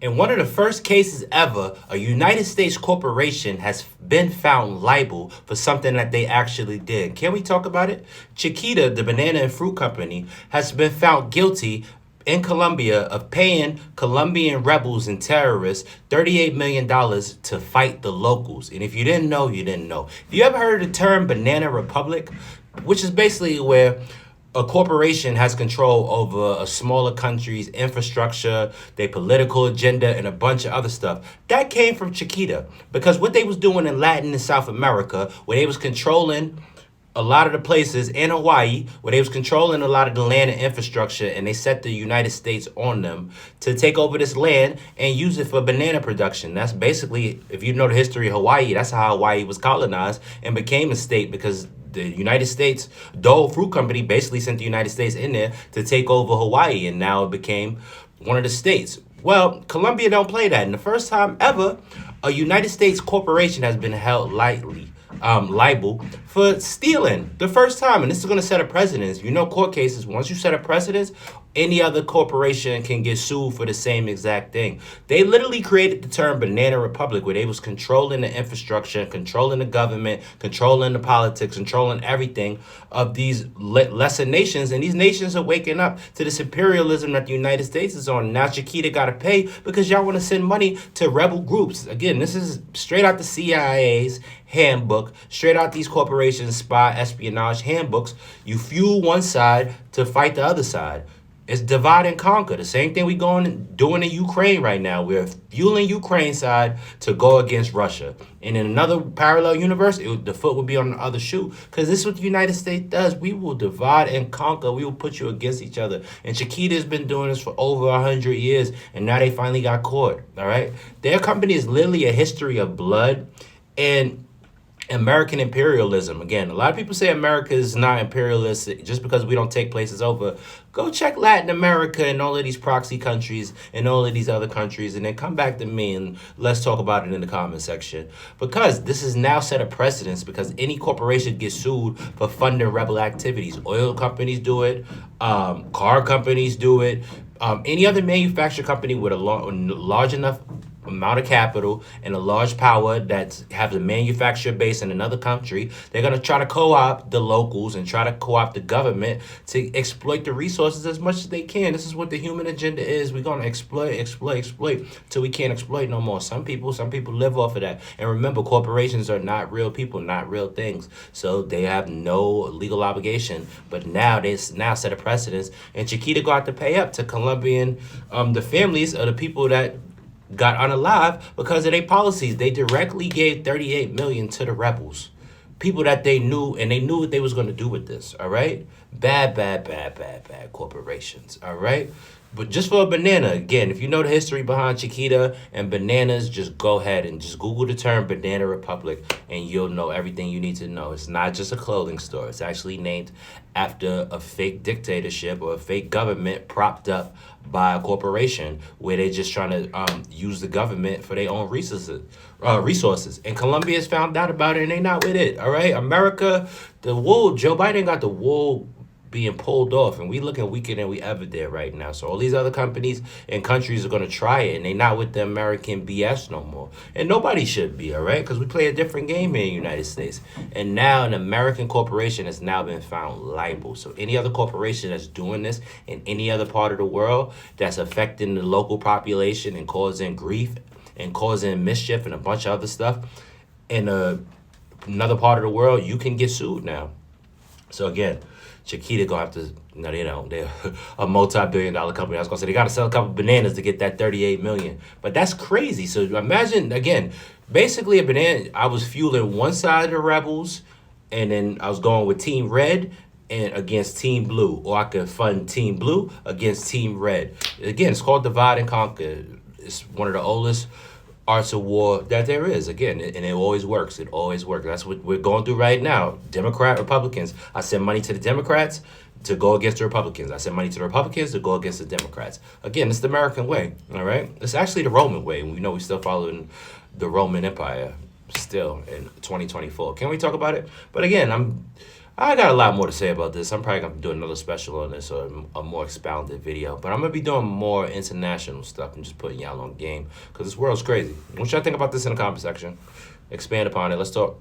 In one of the first cases ever, a United States corporation has been found liable for something that they actually did. Can we talk about it? Chiquita, the banana and fruit company, has been found guilty in Colombia of paying Colombian rebels and terrorists $38 million to fight the locals. And if you didn't know, you didn't know. Have you ever heard of the term banana republic? Which is basically where a corporation has control over a smaller country's infrastructure, their political agenda, and a bunch of other stuff. That came from Chiquita, because what they was doing in Latin and South America, where they was controlling a lot of the places in Hawaii, where they was controlling a lot of the land and infrastructure, and they set the United States on them to take over this land and use it for banana production. That's basically, if you know the history of Hawaii, that's how Hawaii was colonized and became a state, because the United States, Dole Fruit Company, basically sent the United States in there to take over Hawaii, and now it became one of the states. Well, Colombia don't play that. And the first time ever, a United States corporation has been held liable for stealing. The first time. And this is going to set a precedent. You know, court cases, once you set a precedent, any other corporation can get sued for the same exact thing. They literally created the term banana republic, where they was controlling the infrastructure, controlling the government, controlling the politics, controlling everything of these lesser nations. And these nations are waking up to this imperialism that the United States is on. Now Chiquita got to pay because y'all want to send money to rebel groups. Again, this is straight out the CIA's handbook, straight out these corporations' spy espionage handbooks. You fuel one side to fight the other side. It's divide and conquer. The same thing we doing in Ukraine right now. We're fueling Ukraine side to go against Russia. And in another parallel universe, the foot would be on the other shoe. Because this is what the United States does. We will divide and conquer. We will put you against each other. And Chiquita's been doing this for over 100 years. And now they finally got caught. All right. Their company is literally a history of blood and American imperialism. Again, a lot of people say America is not imperialistic just because we don't take places over. Go check Latin America and all of these proxy countries and all of these other countries, and then come back to me and let's talk about it in the comment section. Because this is now set a precedence, because any corporation gets sued for funding rebel activities. Oil companies do it, car companies do it, any other manufacturing company with a large enough amount of capital and a large power that have a manufacturer base in another country, they're going to try to co-opt the locals and try to co-opt the government to exploit the resources as much as they can. This is what the human agenda is. We're going to exploit till we can't exploit no more. Some people live off of that. And remember, corporations are not real people, not real things. So they have no legal obligation. But now they set a precedence, and Chiquita got to pay up to Colombian, the families of the people that got unalive because of their policies. They directly gave 38 million to the rebels, people that they knew, and they knew what they was going to do with this. All right, bad corporations. All right. But just for a banana, again, if you know the history behind Chiquita and bananas, just go ahead and just Google the term Banana Republic and you'll know everything you need to know. It's not just a clothing store. It's actually named after a fake dictatorship or a fake government propped up by a corporation where they're just trying to use the government for their own resources. And Colombia has found out about it and they not with it. All right. America, the wool, Joe Biden got the wool being pulled off, and we looking weaker than we ever did right now. So all these other companies and countries are going to try it, and they not with the American BS no more. And nobody should be, all right? Because we play a different game here in the United States. And now an American corporation has now been found liable. So any other corporation that's doing this in any other part of the world that's affecting the local population and causing grief and causing mischief and a bunch of other stuff in another part of the world, you can get sued now. So again, Chiquita gonna have to, they're a multi-billion-dollar company. I was gonna say they gotta sell a couple bananas to get that 38 million. But that's crazy. So imagine, again, basically a banana, I was fueling one side of the rebels, and then I was going with Team Red and against Team Blue. Or I could fund Team Blue against Team Red. Again, it's called divide and conquer. It's one of the oldest arts of war that there is, again, and it always works. It always works. That's what we're going through right now. Democrat, Republicans. I send money to the Democrats to go against the Republicans. I send money to the Republicans to go against the Democrats. Again, it's the American way, all right? It's actually the Roman way. We know we're still following the Roman Empire still in 2024. Can we talk about it? But again, I got a lot more to say about this. I'm probably gonna do another special on this or a more expounded video. But I'm gonna be doing more international stuff and just putting y'all on game because this world's crazy. What y'all think about this in the comment section? Expand upon it. Let's talk.